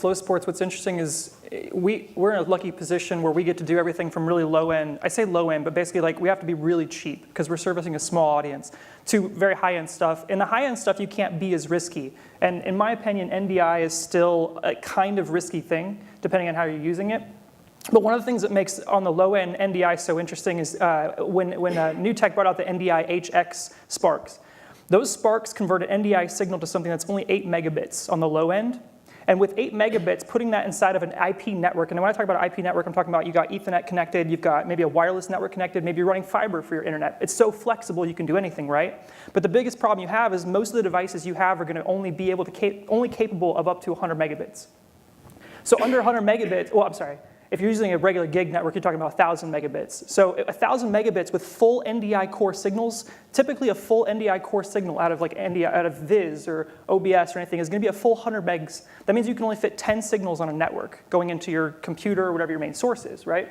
FloSports, what's interesting is we're in a lucky position where we get to do everything from really low end, I say low end, but basically like we have to be really cheap because we're servicing a small audience, to very high end stuff. In the high end stuff, you can't be as risky. And in my opinion, NDI is still a kind of risky thing, depending on how you're using it. But one of the things that makes on the low end NDI so interesting is when New Tech brought out the NDI HX sparks. Those sparks convert an NDI signal to something that's only 8 megabits on the low end. And with 8 megabits, putting that inside of an IP network, and when I talk about IP network, I'm talking about you got Ethernet connected, you've got maybe a wireless network connected, maybe you're running fiber for your internet. It's so flexible you can do anything, right? But the biggest problem you have is most of the devices you have are going to only be able to only capable of up to 100 megabits. So under 100 megabits, well, I'm sorry. If you're using a regular gig network, you're talking about 1,000 megabits. So 1,000 megabits with full NDI core signals, typically a full NDI core signal out of like out of Viz or OBS or anything is going to be a full 100 megs. That means you can only fit 10 signals on a network going into your computer or whatever your main source is, right?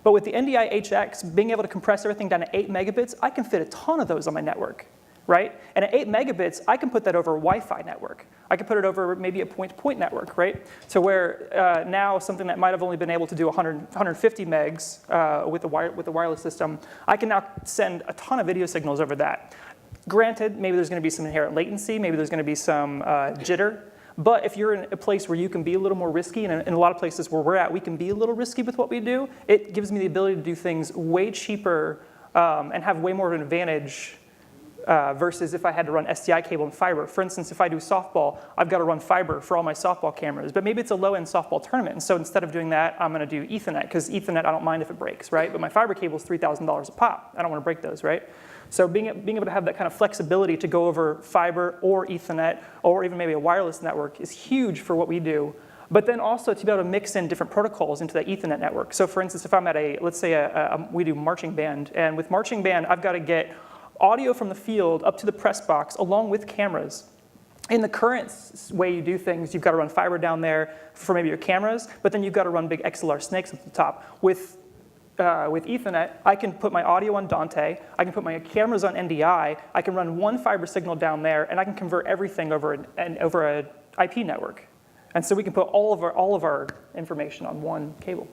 But with the NDI HX, being able to compress everything down to 8 megabits, I can fit a ton of those on my network, right? And at 8 megabits, I can put that over a Wi-Fi network. I could put it over maybe a point-to-point network, right? To where now something that might have only been able to do 150 megs with the wireless system, I can now send a ton of video signals over that. Granted, maybe there's going to be some inherent latency, maybe there's going to be some jitter, but if you're in a place where you can be a little more risky, and in a lot of places where we're at, we can be a little risky with what we do, it gives me the ability to do things way cheaper and have way more of an advantage versus if I had to run SDI cable and fiber. For instance, if I do softball, I've got to run fiber for all my softball cameras, but maybe it's a low-end softball tournament, and so instead of doing that, I'm going to do Ethernet, because Ethernet, I don't mind if it breaks, right? But my fiber cable is $3,000 a pop. I don't want to break those, right? So being able to have that kind of flexibility to go over fiber or Ethernet or even maybe a wireless network is huge for what we do. But then also to be able to mix in different protocols into that Ethernet network. So for instance, if I'm at let's say we do marching band, and with marching band, I've got to get audio from the field up to the press box along with cameras. In the current way you do things, you've got to run fiber down there for maybe your cameras, but then you've got to run big XLR snakes at the top. With Ethernet, I can put my audio on Dante, I can put my cameras on NDI, I can run one fiber signal down there, and I can convert everything over an IP network. And so we can put all of our information on one cable.